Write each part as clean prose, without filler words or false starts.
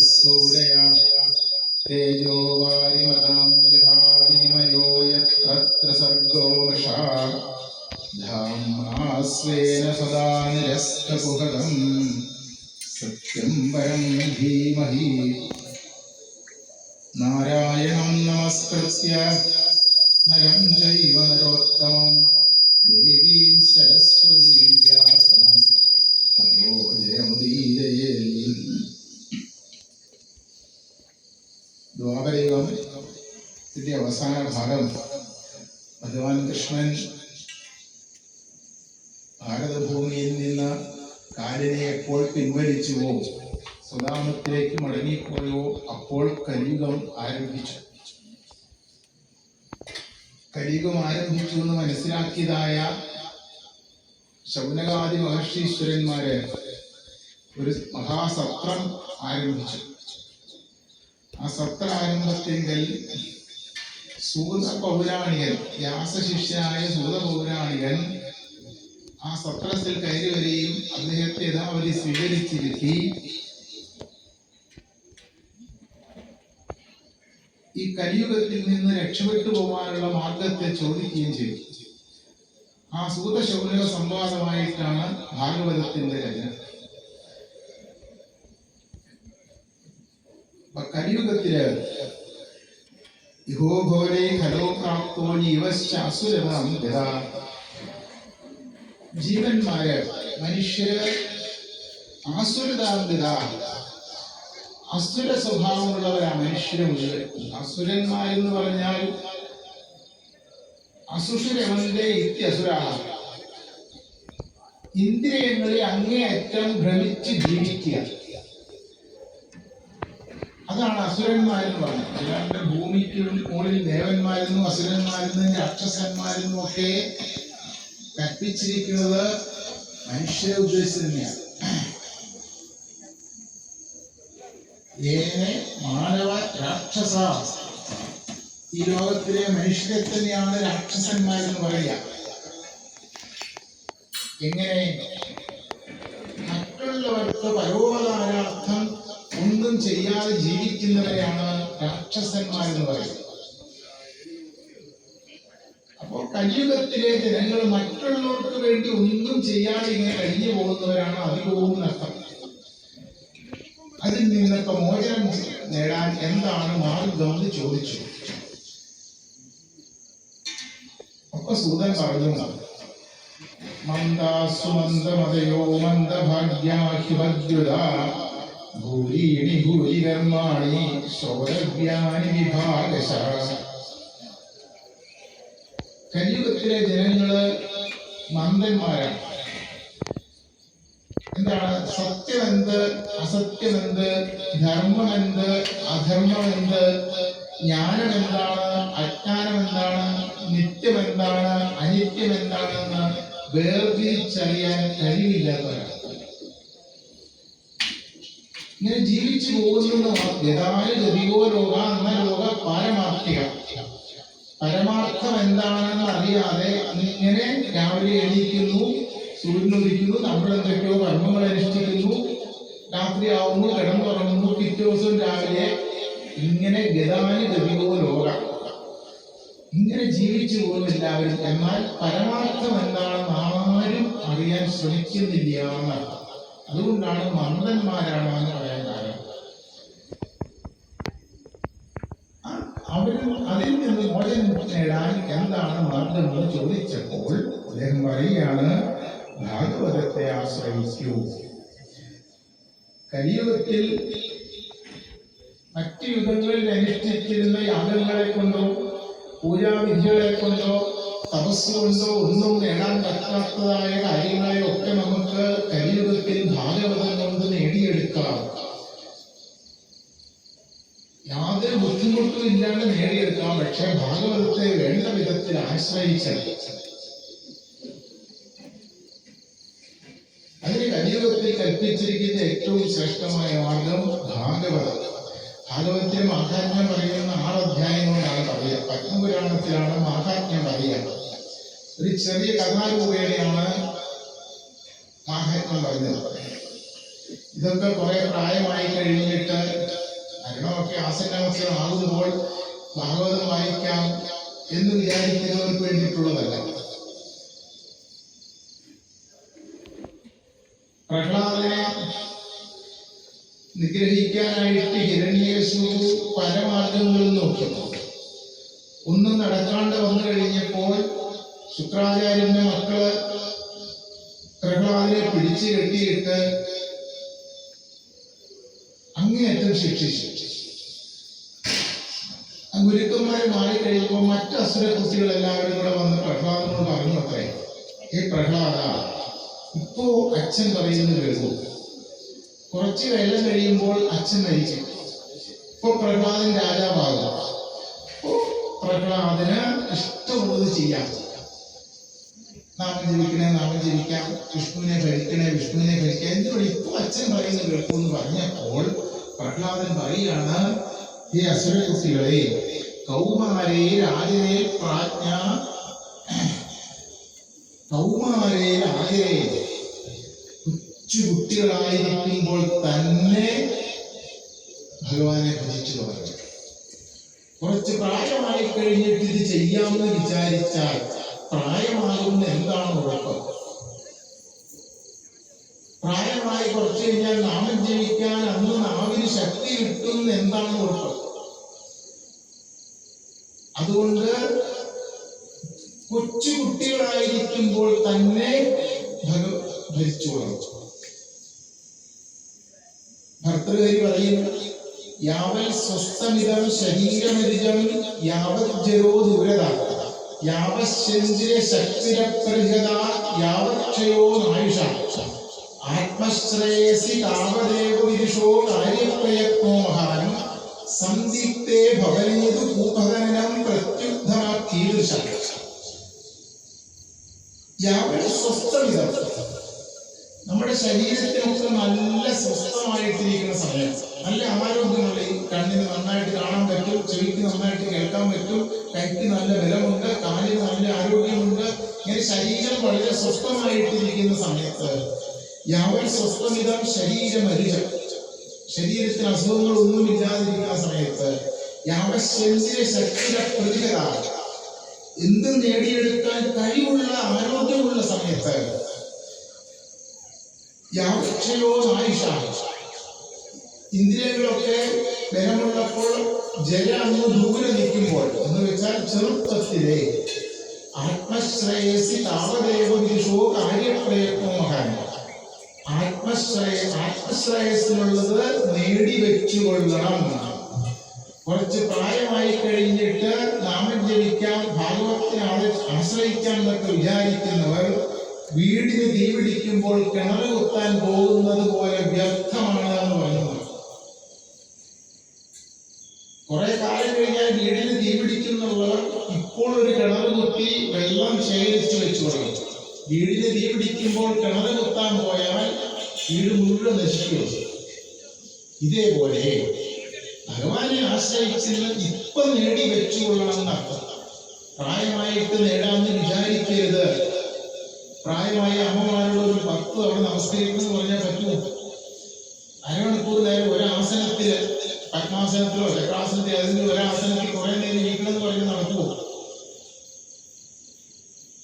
सूरया तेजो वारिमतां यथा विनिमयो यत्र सर्गो वशा धाम्ना स्वेन सदा निरस्तकुहकं सत्यं परं धीमहि नारायणं नमस्कृत्य नरं चैव नरोत्तमं देवीं सरस्वतीं व्यासं ततो जयमुदीरयेत्। ദ്വാപരയുഗം ഇതിന്റെ അവസാന ഭാഗം ഭഗവാൻ കൃഷ്ണൻ ഭാരതഭൂമിയിൽ നിന്ന് കാലിനെ എപ്പോൾ പിൻവലിച്ചുവോ, സ്വധാമത്തിലേക്ക് മടങ്ങിപ്പോയോ, അപ്പോൾ കലിയുഗം ആരംഭിച്ചു. കലിയുഗം ആരംഭിച്ചു എന്ന് മനസ്സിലാക്കിയതായ ശൗനകാദി മഹർഷീശ്വരന്മാര് ഒരു മഹാസത്രം ആരംഭിച്ചു. ആ സത്രാരംഭത്തിങ്കൽ സൂത പൗരാണികൻ, വ്യാസശിഷ്യനായ സൂത പൗരാണികൻ ആ സത്രത്തിൽ കയറി വരികയും അദ്ദേഹത്തെ യഥാവധി സ്വീകരിച്ചിരുത്തി ഈ കലിയുഗത്തിൽ നിന്ന് രക്ഷപ്പെട്ടു പോകാനുള്ള മാർഗത്തെ ചോദിക്കുകയും ചെയ്തു. ആ സൂത ശൗനക സംവാദമായിട്ടാണ് ഭാഗവതത്തിന്റെ രചന. കലിയുഗത്തില് ഇഹോഘോരേ ഖലോ പ്രാപ്തോ ജീവശ്ചാസുരതാം ഗതാ. ജീവന്മാര്, മനുഷ്യര് ആസുരതാം ഗതാ, അസുര സ്വഭാവമുള്ളവരാണ് മനുഷ്യരെ മുഴുവൻ. അസുരന്മാരെന്ന് പറഞ്ഞാൽ അസുഷരവന്റെ ഇത്യസുരാണ്, ഇന്ദ്രിയങ്ങളെ അങ്ങേയറ്റം ഭ്രമിച്ച് ജീവിക്കുക, അതാണ് അസുരന്മാരെന്ന് പറഞ്ഞത്. അല്ലാണ്ട് ഭൂമിക്ക് മുകളിൽ ദേവന്മാരെന്നും അസുരന്മാരെന്നും രാക്ഷസന്മാരെന്നും ഒക്കെ കൽപ്പിച്ചിരിക്കുന്നത് മനുഷ്യരെ ഉദ്ദേശിച്ച് തന്നെയാണ്. ഏനെ മാനവ രാക്ഷസ, ഈ ലോകത്തിലെ മനുഷ്യരെ തന്നെയാണ് രാക്ഷസന്മാരെന്ന് പറയുക. എങ്ങനെ? മറ്റുള്ളവർക്ക് പരോപകാരാർത്ഥം ഒന്നും ചെയ്യാതെ ജീവിക്കുന്നവരെയാണ് രാക്ഷസന്മാരെന്ന് പറയുന്നത്. അപ്പോൾ കലിയുഗത്തിലെ ജനങ്ങൾ മറ്റുള്ളവർക്ക് വേണ്ടി ഒന്നും ചെയ്യാതെ ഇങ്ങനെ കഴിഞ്ഞു പോകുന്നവരാണ് അധികവും നഷ്ടം. അതിൽ നിന്നൊക്കെ മോചനം നേടാൻ എന്താണ് മാർഗം എന്ന് ചോദിച്ചു. ഒക്കെ സൂതൻ പറഞ്ഞു, മന്ദാസു മന്ദമതയോ മന്ദഭാഗ്യാഹിമദ്യുതാ ഭൂരീണി ഭൂരികർമാണി ശ്രോതവ്യാനി വിഭാഗശഃ. കലിയുഗത്തിലെ ജനങ്ങള് മന്ദന്മാരാണ്. എന്താണ്? സത്യമെന്ത്, അസത്യമെന്ത്, ധർമ്മമെന്ത്, അധർമ്മമെന്ത്, ജ്ഞാനം എന്താണ്, അജ്ഞാനം എന്താണ്, നിത്യമെന്താണ്, അനിത്യമെന്താണെന്ന് വേർതിരിച്ചറിയാൻ കഴിവില്ലാത്തവരാണ്. ഇങ്ങനെ ജീവിച്ചു പോകുന്ന യഥായ ഗതികോ ലോക എന്ന ലോക പാരമാർത്ഥിക, പരമാർത്ഥം എന്താണെന്ന് അറിയാതെ ഇങ്ങനെ രാവിലെ എണീക്കുന്നു, സൂര്യനുദിക്കുന്നു, നമ്മൾ എന്തൊക്കെയോ കർമ്മങ്ങൾ അനുഷ്ഠിക്കുന്നു, രാത്രിയാവുന്നു, കിടന്നുറങ്ങുന്നു, പിറ്റേ ദിവസം രാവിലെ, ഇങ്ങനെ ഗതാനി ഗതികോ ലോക, ഇങ്ങനെ ജീവിച്ചു പോകുന്നു എല്ലാവരും. എന്നാൽ പരമാർത്ഥം എന്താണെന്ന് ആരും അറിയാൻ ശ്രമിക്കുന്നില്ല എന്നർത്ഥം. അതുകൊണ്ടാണ് മന്ദന്മാരാണ് എന്ന് പറയാൻ കാരണം. അതിൽ നിന്ന് മോചനം നേടാൻ എന്താണ് മാർഗം എന്ന് ചോദിച്ചപ്പോൾ അദ്ദേഹം പറയുകയാണ്, ഭാഗവതത്തെ ആശ്രയിക്കൂ. കലിയുഗത്തിൽ മറ്റ് യുഗങ്ങളിൽ അനുഷ്ഠിച്ചിരുന്ന യാഗങ്ങളെ കൊണ്ടോ പൂജാവിധികളെ കൊണ്ടോ തപസ് കൊണ്ടോ ഒന്നും നേടാൻ പറ്റാത്തതായ കാര്യങ്ങളെയൊക്കെ നമുക്ക് കലിയുഗത്തിൽ ഭാഗവതം കൊണ്ട് നേടിയെടുക്കാം. യാതൊരു ബുദ്ധിമുട്ടും ഇല്ലാണ്ട് നേടിയെടുക്കാം. പക്ഷെ ഭാഗവതത്തെ വേണ്ട വിധത്തിൽ ആശ്രയിച്ചാൽ അതിന് കലിയുഗത്തിൽ കൽപ്പിച്ചിരിക്കുന്ന ഏറ്റവും ശ്രേഷ്ഠമായ മാർഗം ഭാഗവതം. ഭാഗവതത്തെ മാഹാത്മ്യം പറയുന്ന 6 അധ്യായങ്ങളാണ് പറയുക. പത്മപുരാണത്തിലാണ് മാഹാത്മ്യം പറയുക. ഒരു ചെറിയ കഥാരൂപേണയാണ് മാഹാത്മ്യം പറഞ്ഞത്. ഇതൊക്കെ കുറെ പ്രായമായി കഴിഞ്ഞിട്ട് മരണമൊക്കെ ആസന്നവസ്ഥയാകുമ്പോൾ ഭാഗവതം വായിക്കാം എന്ന് വിചാരിക്കുന്നവർക്ക് വേണ്ടിയിട്ടുള്ളതല്ല. പ്രഹ്ലാദനെ നിഗ്രഹിക്കാനായിട്ട് ഹിരണ്യകശിപു പല മാർഗങ്ങളും നോക്കി. ഒന്നും നടക്കാണ്ട് വന്നു കഴിഞ്ഞപ്പോൾ ശുക്രാചാര്യന്റെ മക്കള് പ്രഹ്ലാദനെ പിടിച്ചു കെട്ടിയിട്ട് അങ്ങേയറ്റം ശിക്ഷിച്ചു. ഗുരുക്കന്മാര് മാറിക്കഴിയുമ്പോൾ മറ്റ് അസുര കുട്ടികൾ എല്ലാവരും കൂടെ വന്ന് പ്രഹ്ലാദനോട് പറഞ്ഞു അത്രേ, ഈ പ്രഹ്ലാദ, ഇപ്പോ അച്ഛൻ പറയുന്നത് കേൾക്കൂ. കുറച്ച് കാലം കഴിയുമ്പോൾ അച്ഛൻ മരിക്കും. ഇപ്പൊ പ്രഹ്ലാദൻ രാജാവാകും. പ്രഹ്ലാദന് ഇഷ്ടമുള്ളത് ചെയ്യാം. നാമം ജപിക്കാം, വിഷ്ണുവിനെ ഭരിക്കാം. എന്തുകൊണ്ട് ഇപ്പൊ അച്ഛൻ പറയുന്നത് കേൾക്കൂ എന്ന് പറഞ്ഞപ്പോൾ പ്രഹ്ലാദൻ പറയാണ്, ഈ അസുര കുട്ടികളെ, കൗമാരേ രാജരേ പ്രാജ്ഞ, കൗമാരേ രാജരേ, കുട്ടികളായിരിക്കുമ്പോൾ തന്നെ ഭഗവാനെ ഭജിച്ചു തുടങ്ങി. കുറച്ച് പ്രായമായി കഴിഞ്ഞിട്ട് ഇത് ചെയ്യാമെന്ന് വിചാരിച്ചാൽ പ്രായമാകുന്ന എന്താണ് ഉറപ്പ്? പ്രായമായി കുറച്ച് കഴിഞ്ഞാൽ നാമം ജപിക്കാൻ അന്ന് നാവിന് ശക്തി കിട്ടുന്ന എന്താണ് ഉറപ്പ്? അതുകൊണ്ട് കൊച്ചു കുട്ടികളായിരിക്കുമ്പോൾ തന്നെ ഭരിച്ചു വളർന്നു. ഭർത്തൃഹരി പറയും, യാവൽ സ്വസ്ഥമിതം ശരീരമരിജം യാവജ്ജരോ ദുരത യാവശ്ചന്ദ്ര ശക്തിരപ്രഹത യാവക്ഷയോ നായുഷ ആത്മശ്രേയസി താവദേവ വിദുഷോ കാര്യപ്രയത്നോ മഹാൻ സന്ദിഗ്ധേ ഭവനേതു ഭൂപതനം പ്രത്യുദ്ധമാക്കീദൃശ. യാവൽ സ്വസ്ഥമിതം, നമ്മുടെ ശരീരത്തിനൊക്കെ നല്ല സ്വസ്ഥമായിട്ടിരിക്കുന്ന സമയം, നല്ല ആരോഗ്യമുള്ള, ഈ കണ്ണിന് നന്നായിട്ട് കാണാൻ പറ്റും, ചെവിക്ക് നന്നായിട്ട് കേൾക്കാൻ പറ്റും, കൈക്ക് നല്ല ബലമുണ്ട്, കാലിന് നല്ല ആരോഗ്യമുണ്ട്, ഇങ്ങനെ ശരീരം വളരെ സ്വസ്ഥമായിട്ടിരിക്കുന്ന സമയത്ത് യാവൽ സ്വസ്ഥമിതം ശരീരമരിജം, ശരീരത്തിന് അസുഖങ്ങളൊന്നും ഇല്ലാതിരിക്കുന്ന സമയത്ത് യാവശ്ചന്ദ്ര ശക്തിയുടെ പ്രതികത, എന്തും നേടിയെടുക്കാൻ കഴിവുള്ള ആരോഗ്യമുള്ള സമയത്ത് യാക്ഷയോ നായുഷ, ഇന്ദ്രിയങ്ങളൊക്കെ ബലമുള്ളപ്പോൾ ജല അങ്ങ് ദൂരെ നിൽക്കുമ്പോൾ എന്ന് വെച്ചാൽ ചെറുപ്പത്തിലെ ആത്മശ്രേയസി താവദേവ വിദുഷോ കാര്യപ്രയത്നോ മഹാൻ, ആത്മശ്രേയസ്സിനുള്ളത് നേടിവെച്ചുകൊള്ളണം. കുറച്ച് പ്രായമായി കഴിഞ്ഞിട്ട് നാമം ജപിക്കാം, ഭാഗവത്തിനെ ആശ്രയിക്കാം എന്നൊക്കെ വിചാരിക്കുന്നവർ വീടിന് തീപിടിക്കുമ്പോൾ കിണർ കുത്താൻ പോകുന്നത് പോലെ വ്യർത്ഥമാണ് എന്ന് പറയുന്നത്. കുറെ കാലം കഴിഞ്ഞാൽ വീടിന് തീപിടിക്കുന്നുള്ളവർ ഇപ്പോൾ ഒരു കിണർ കുത്തി വെള്ളം ശേഖരിച്ചു വെച്ചു തുടങ്ങും. വീടിന് തീപിടിക്കുമ്പോൾ കിണർ കുത്താൻ പോയാൽ വീട് മുഴുവൻ നശിക്കും. ഇതേപോലെ ഭഗവാനെ ആശ്രയിക്കുന്നത് ഇപ്പൊ നേടി വെച്ചുകൊള്ളണം എന്നർത്ഥം. പ്രായമായിട്ട് നേടാമെന്ന് വിചാരിക്കരുത്. പ്രായമായ അമ്മമാരോട് ഒരു 10 തവണ നമസ്കരിക്കുന്നു പറഞ്ഞാൽ പറ്റുമോ? അരമണിക്കൂർ നേരം ഒരാസനത്തില്, പത്മാസനത്തിലോ ചക്രാസനത്തിലോ ഏതെങ്കിലും ഒരാസനത്തിൽ കുറെ നേരം ഇരിക്കണമെന്ന് പറഞ്ഞ് നടക്കുമോ?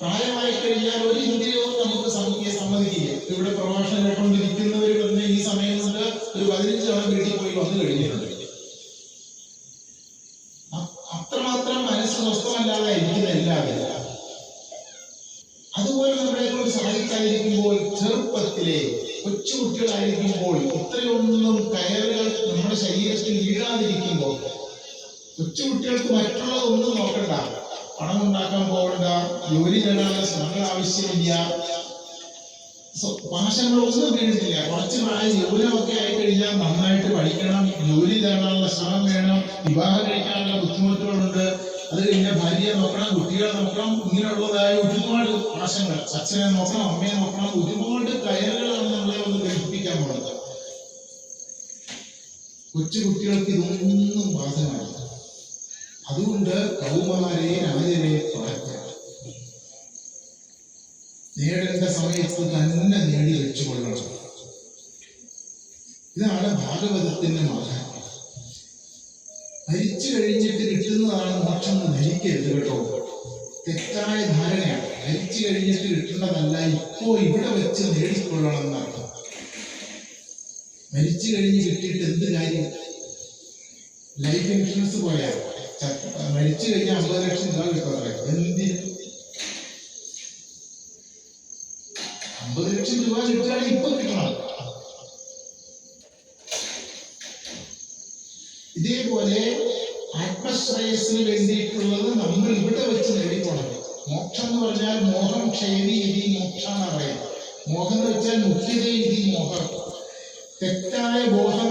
പ്രായമായി കഴിഞ്ഞാൽ ഒരു ഇന്ദ്രിയവും നമുക്ക് സമ്മതിക്കില്ല. ഇവിടെ പ്രഭാഷണം കേട്ടുകൊണ്ടിരിക്കുന്നവർ തന്നെ ഈ സമയം കൊണ്ട് ഒരു 15 തവണ വീട്ടിൽ പോയി വന്നു കഴിഞ്ഞിട്ടുണ്ട്. അത്രമാത്രം മനസ്സ് സ്വസ്ഥമല്ലാതെ ഇരിക്കുന്ന എല്ലാവരും. അതുപോലെ നമ്മളെ കൊണ്ട് സാധിക്കാതിരിക്കുമ്പോൾ, ചെറുപ്പത്തിലെ കൊച്ചുകുട്ടികളായിരിക്കുമ്പോൾ, ഇത്രയൊന്നും കയറുകൾ നമ്മുടെ ശരീരത്തിൽ വീഴാതിരിക്കുമ്പോൾ, കൊച്ചുകുട്ടികൾക്ക് മറ്റുള്ളതൊന്നും നോക്കണ്ട, പണം ഉണ്ടാക്കാൻ പോകണ്ട, ജോലി നേടാനുള്ള ശ്രമങ്ങൾ ആവശ്യമില്ല, പാശങ്ങളൊന്നും വീഴുന്നില്ല. കുറച്ച് പ്രായം യൗവനമൊക്കെ ആയിക്കഴിഞ്ഞാൽ നന്നായിട്ട് പഠിക്കണം, ജോലി നേടാനുള്ള ശ്രമം വേണം, വിവാഹം കഴിക്കാനുള്ള ബുദ്ധിമുട്ടുകളുണ്ട്, അത് കഴിഞ്ഞാൽ ഭാര്യയെ നോക്കണം, കുട്ടികളെ നോക്കണം, ഇങ്ങനെയുള്ളതായ ഒരുപാട് പാശങ്ങൾ, അച്ഛനെ നോക്കണം, അമ്മയെ നോക്കണം, ഒരുപാട് കയറുകളാണ് നമ്മളെ ഒന്ന് ഘടിപ്പിക്കാൻ പോകുന്നത്. കൊച്ചുകുട്ടികൾക്ക് ഇതൊന്നും ബാധകമല്ല. അതുകൊണ്ട് കൗമാരേ രാജരേ പ്രാജ്ഞ, നേടേണ്ട സമയത്ത് തന്നെ നേടി വെച്ചുകൊള്ളണം. ഇതാണ് ഭാഗവതത്തിന്റെ മാഹാത്മ്യം. മരിച്ചു കഴിഞ്ഞിട്ട് കിട്ടുന്നതാണ് മോക്ഷം എന്ന് ധരിക്കരുത് കേട്ടോ. തെറ്റായ ധാരണയാണ്. മരിച്ചു കഴിഞ്ഞിട്ട് കിട്ടുന്നതല്ല, ഇപ്പോ ഇവിടെ വെച്ച് നേടിക്കൊള്ളണം എന്നർത്ഥം. മരിച്ചു കഴിഞ്ഞ് കിട്ടിയിട്ട് എന്ത് കാര്യം? ലൈഫ് ഇൻഷുറൻസ് പോയാൽ മരിച്ചു കഴിഞ്ഞാൽ 50 ലക്ഷം രൂപ കിട്ടുന്നത് എന്തിന്? 50 ലക്ഷം രൂപ കിട്ടുകയാണെങ്കിൽ ഇപ്പൊ കിട്ടണം. ഇതേപോലെ ആത്മശ്രേയസിന് വേണ്ടിയിട്ടുള്ളത് നമ്മൾ ഇവിടെ വെച്ച് നേടിക്കൊള്ളണം. മോക്ഷം എന്ന് പറഞ്ഞാൽ മോഹം ക്ഷേതി ഇതി മോക്ഷ എന്ന് പറയുന്നത്. മോഹം എന്ന് വെച്ചാൽ മുഖ്യത ഇതി മോഹം. തെറ്റായ ബോധം